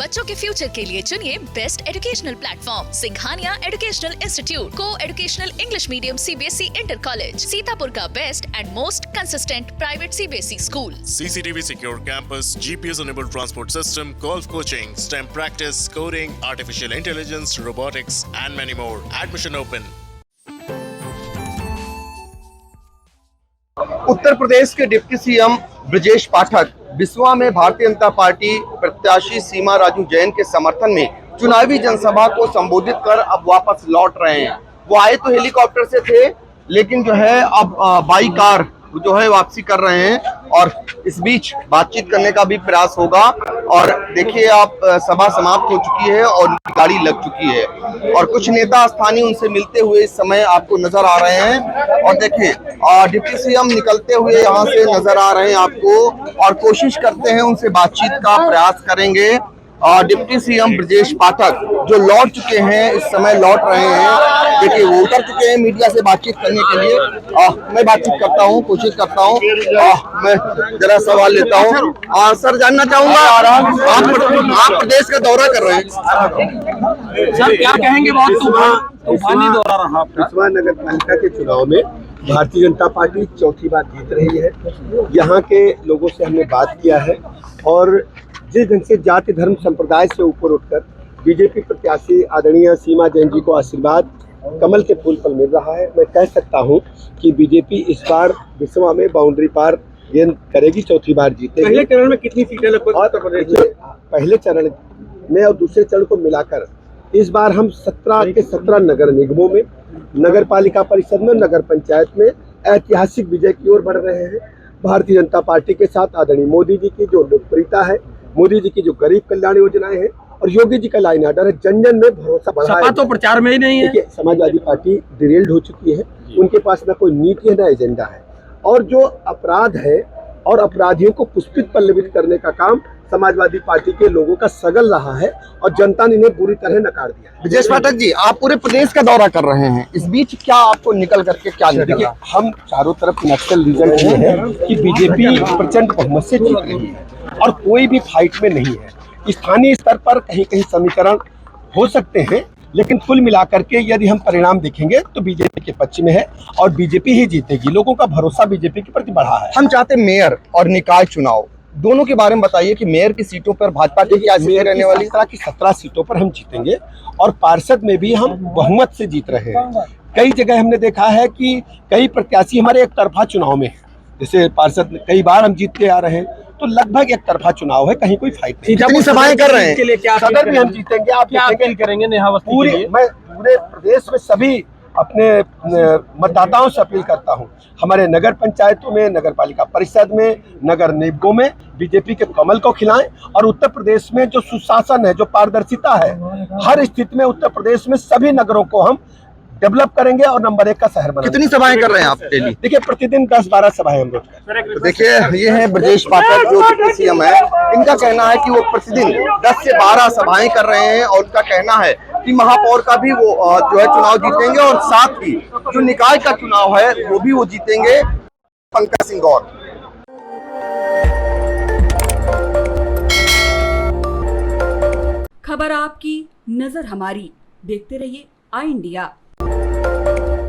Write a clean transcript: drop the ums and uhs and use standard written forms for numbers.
बच्चों के फ्यूचर के लिए चुनिए best educational platform Singhania educational institute को educational English medium CBSE inter college, Sitapur का best and most consistent private CBSE school. CCTV secure campus, GPS enabled transport system, golf coaching, STEM practice, coding, artificial intelligence, robotics and many more. Admission open. Uttar Pradesh के deputy CM Brajesh Pathak Biswa में Bharatiya Janata party प्रत्याशी सीमा राजू जैन के समर्थन में चुनावी जनसभा को संबोधित कर अब वापस लौट रहे हैं। वो आए तो हेलीकॉप्टर से थे, लेकिन जो है अब बाई कार जो है वापसी कर रहे हैं और इस बीच बातचीत करने का भी प्रयास होगा। और देखिए आप, सभा समाप्त हो चुकी है और गाड़ी लग चुकी है और कुछ नेता स्थानीय उनसे मिलते हुए इस समय आपको नजर आ रहे हैं। और देखिए डिप्टी सीएम निकलते हुए यहाँ से नजर आ रहे हैं आपको और कोशिश करते हैं उनसे बातचीत का प्रयास करेंगे। डिप्टी सीएम ब्रजेश पाठक जो लौट चुके हैं, इस समय लौट रहे हैं। देखिए वो उतर चुके हैं मीडिया से बातचीत करने के लिए। मैं बातचीत करता हूं, कोशिश करता हूं। मैं जरा सवाल लेता हूं। सर जानना चाहूंगा, आप प्रदेश का दौरा कर रहे हैं, सर क्या कहेंगे? बहुत तूफानी दौरा रहा बिस्वा नगर पालिका के चुनाव में भारतीय जनता पार्टी चौथी बार जीत रही है। यहाँ के लोगों से हमने बात किया है और जिस ढंग से जाति धर्म संप्रदाय से ऊपर उठकर बीजेपी प्रत्याशी आदरणीय सीमा जैन जी को आशीर्वाद कमल के फूल पर मिल रहा है, मैं कह सकता हूं कि बीजेपी इस बार बिस्वा में बाउंड्री पार गेंद करेगी, चौथी बार जीतेगी। पहले चरण में कितनी सीटें लगभग उत्तर प्रदेश में? पहले चरण में और दूसरे चरण को मिलाकर इस बार हम 17 के 17 नगर निगमों में, नगर पालिका परिषद में, नगर पंचायत में ऐतिहासिक विजय की ओर बढ़ रहे हैं। भारतीय जनता पार्टी के साथ आदरणीय मोदी जी की जो लोकप्रियता है, मोदी जी की जो गरीब कल्याण योजनाएं हैं और योगी जी का लाइन ऑर्डर है, जन जन में भरोसा बढ़ा है। तो प्रचार में ही नहीं है। देखिए समाजवादी पार्टी डिरेल्ड हो चुकी है, उनके पास ना कोई नीति है ना एजेंडा है और जो अपराध है और अपराधियों को पुष्पित पल्लवित करने का काम समाजवादी पार्टी के लोगों का सगल रहा है और जनता ने इन्हें बुरी तरह नकार दिया है। ब्रजेश पाठक जी, आप पूरे प्रदेश का दौरा कर रहे हैं, इस बीच क्या आपको निकल करके क्या देखिए, हम चारों तरफ नक्सल रिजल्ट ये है कि बीजेपी प्रचंड बहुमत से जीत रही है और कोई भी फाइट में नहीं है। स्थानीय स्तर पर कहीं कहीं समीकरण हो सकते हैं, लेकिन कुल मिलाकर के यदि हम परिणाम देखेंगे तो बीजेपी के पक्ष में है और बीजेपी ही जीतेगी। लोगों का भरोसा बीजेपी के प्रति बढ़ा है। हम चाहते मेयर और निकाय चुनाव दोनों के बारे में बताइए कि मेयर की सीटों पर भाजपा की क्या स्थिति रहने वाली? 17 सीटों पर हम जीतेंगे और पार्षद में भी हम बहुमत से जीत रहे हैं। कई जगह हमने देखा है कि कई प्रत्याशी हमारे एक तरफा चुनाव में है, जैसे पार्षद कई बार हम जीतते आ रहे हैं, तो लगभग एक तरफा चुनाव है, कहीं कोई फाइट नहीं। कितनी सभाएं कर रहे हैं? सदर में हम जीतेंगे। आप क्या अपील करेंगे नेहावस्ती के लिए? मैं पूरे प्रदेश में सभी अपने मतदाताओं से अपील करता हूं, हमारे नगर पंचायतों में, नगर पालिका परिषद में, नगर निगमों में बीजेपी के कमल को खिलाएं और उत्तर प्रदेश में जो सुशासन है, जो पारदर्शिता है, हर स्थिति में उत्तर प्रदेश में सभी नगरों को हम डेवलप करेंगे और नंबर 1 का शहर बनाएंगे। कितनी सभाएं कर रहे हैं आप डेली? देखिए प्रतिदिन 10-12 सभाएं हम रोज करते हैं। तो देखिए ये हैं ब्रजेश पाठक जो डिप्टी सीएम है, इनका कहना है कि वो प्रतिदिन 10 से 12 सभाएं कर रहे हैं और उनका कहना है कि महापौर का भी वो जो है चुनाव जीतेंगे और साथ ही जो निकाय का चुनाव है वो भी वो जीतेंगे। पंकज सिंह गौर। खबर आपकी, नजर हमारी। देखते रहिए आई इंडिया।